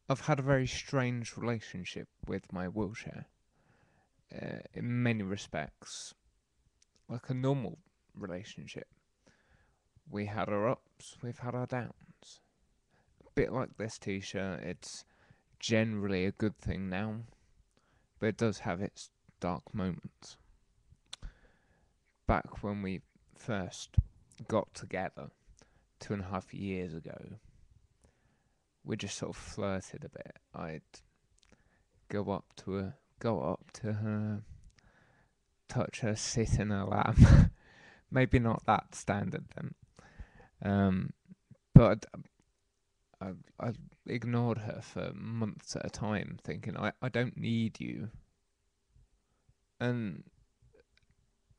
I've had a very strange relationship with my wheelchair, in many respects, like a normal relationship. We had our ups, we've had our downs. A bit like this t shirt, it's generally a good thing now, but it does have its dark moments. Back when we first got together 2.5 years ago, we just sort of flirted a bit. I'd go up to her, touch her, sit in her lap. Maybe not that standard then. Um, but I ignored her for months at a time, thinking I don't need you. And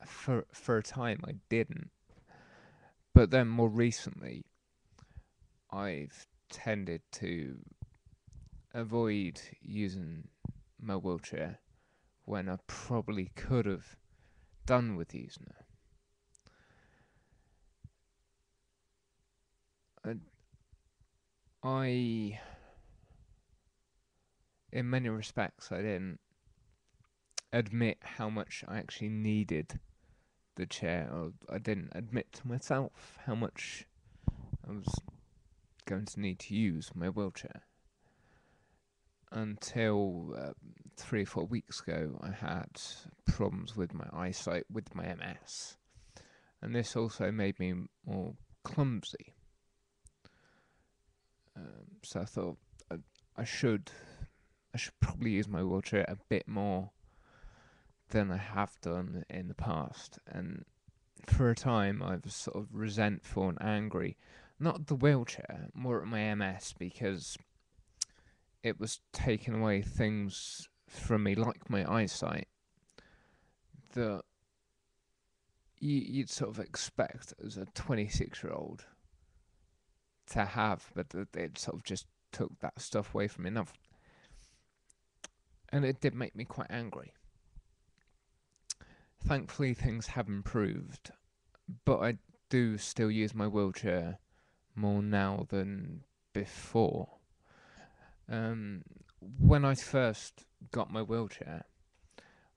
for a time I didn't. But then more recently, I've tended to avoid using my wheelchair when I probably could have done with using it. And I, in many respects, I didn't admit how much I actually needed the chair, or I didn't admit to myself how much I was going to need to use my wheelchair. Until 3 or 4 weeks ago, I had problems with my eyesight with my MS, and this also made me more clumsy. So I thought I, I should I should probably use my wheelchair a bit more than I have done in the past. And for a time, I was sort of resentful and angry, not at the wheelchair, more at my MS, because it was taking away things from me, like my eyesight, that you'd sort of expect as a 26-year-old to have, but it sort of just took that stuff away from me. And it did make me quite angry. Thankfully, things have improved, but I do still use my wheelchair more now than before. Um, when I first got my wheelchair,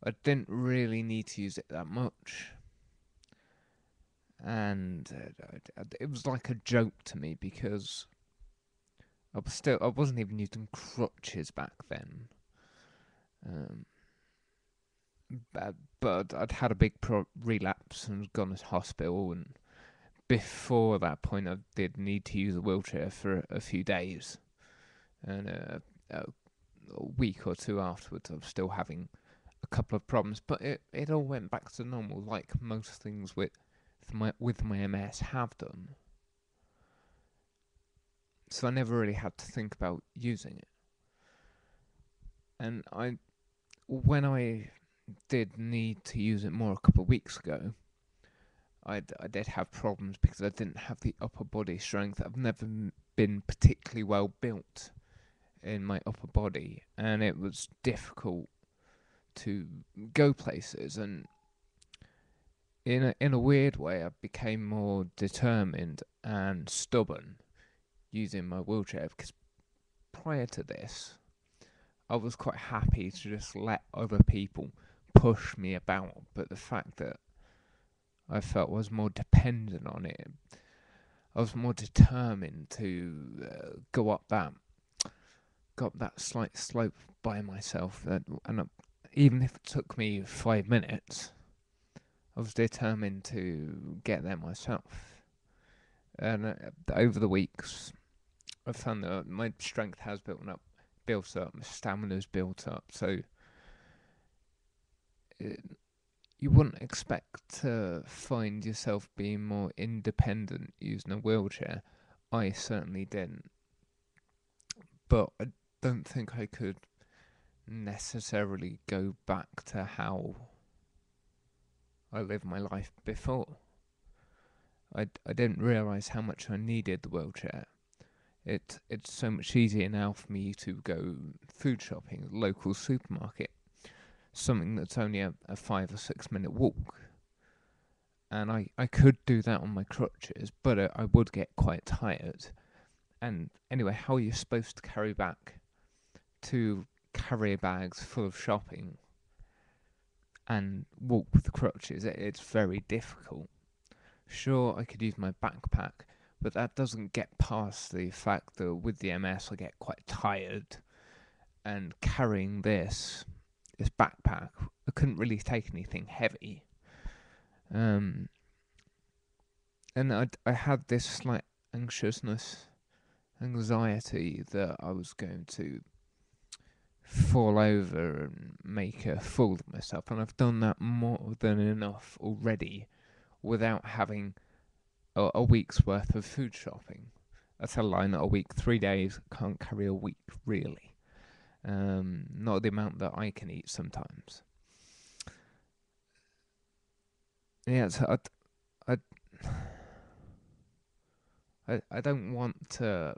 I didn't really need to use it that much. And it was like a joke to me because I wasn't even using crutches back then. Um, but I'd had a big relapse and was gone to hospital. And before that point, I did need to use a wheelchair for a few days. And a week or two afterwards, I was still having a couple of problems. But it all went back to normal, like most things with my MS have done. So I never really had to think about using it. And when I did need to use it more a couple of weeks ago, I did have problems because I didn't have the upper body strength. I've never been particularly well built in my upper body, and it was difficult to go places. And in a weird way, I became more determined and stubborn using my wheelchair, because prior to this, I was quite happy to just let other people push me about. But the fact that I felt I was more dependent on it, I was more determined to go up that slight slope by myself. And even if it took me 5 minutes, I was determined to get there myself. And over the weeks, I've found that my strength has built up, my stamina's built up. So it, you wouldn't expect to find yourself being more independent using a wheelchair. I certainly didn't. But I don't think I could necessarily go back to how I lived my life before. I didn't realise how much I needed the wheelchair. It's so much easier now for me to go food shopping at the local supermarket, something that's only a 5 or 6 minute walk. And I could do that on my crutches, but I would get quite tired. And anyway, how are you supposed to carry back 2 carrier bags full of shopping and walk with crutches, it's very difficult. Sure, I could use my backpack, but that doesn't get past the fact that with the MS I get quite tired, and carrying this backpack, I couldn't really take anything heavy. And I had this slight anxiety that I was going to fall over and make a fool of myself, and I've done that more than enough already without having a week's worth of food shopping. That's a lie, not a week. 3 days, can't carry a week, really. Not the amount that I can eat sometimes. Yeah, so I don't want to,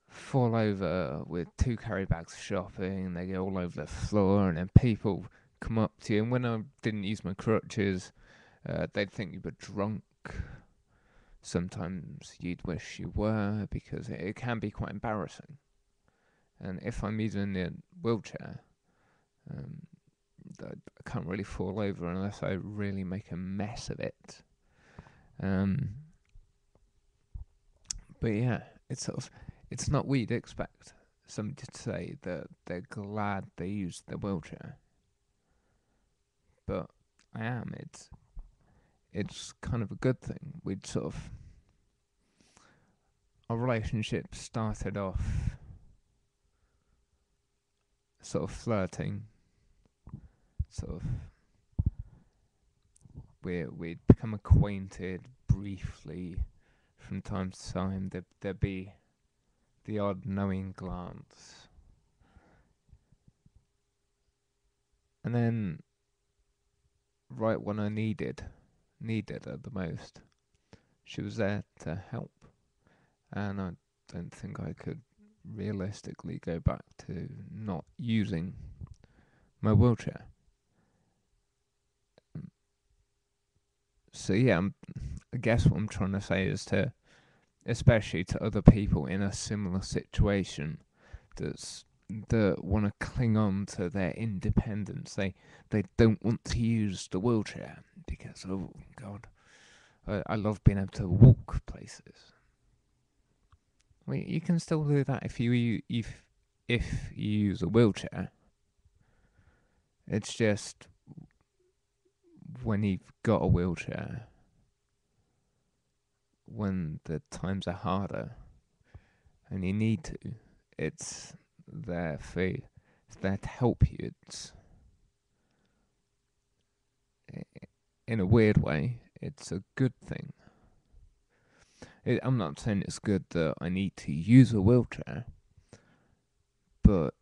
fall over with 2 carry bags of shopping, and they go all over the floor, and then people come up to you. And when I didn't use my crutches, they'd think you were drunk. Sometimes you'd wish you were, because it can be quite embarrassing. And if I'm using the wheelchair, I can't really fall over unless I really make a mess of it. But yeah, it's not what you'd expect somebody to say that they're glad they used the wheelchair. But I am. It's kind of a good thing. Our relationship started off sort of flirting. We'd become acquainted briefly from time to time. There'd be the odd knowing glance. And then, right when I needed her the most, she was there to help. And I don't think I could realistically go back to not using my wheelchair. So yeah, I guess what I'm trying to say is especially to other people in a similar situation that want to cling on to their independence. They don't want to use the wheelchair because, oh God, I love being able to walk places. Well, you can still do that if you use a wheelchair. It's just when you've got a wheelchair, when the times are harder and you need to, it's there to help you. It's in a weird way, it's a good thing. I'm not saying it's good that I need to use a wheelchair, but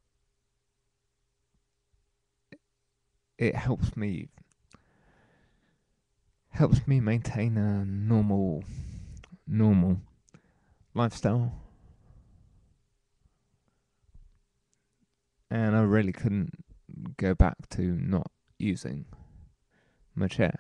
it helps me maintain a normal lifestyle. And I really couldn't go back to not using my chair.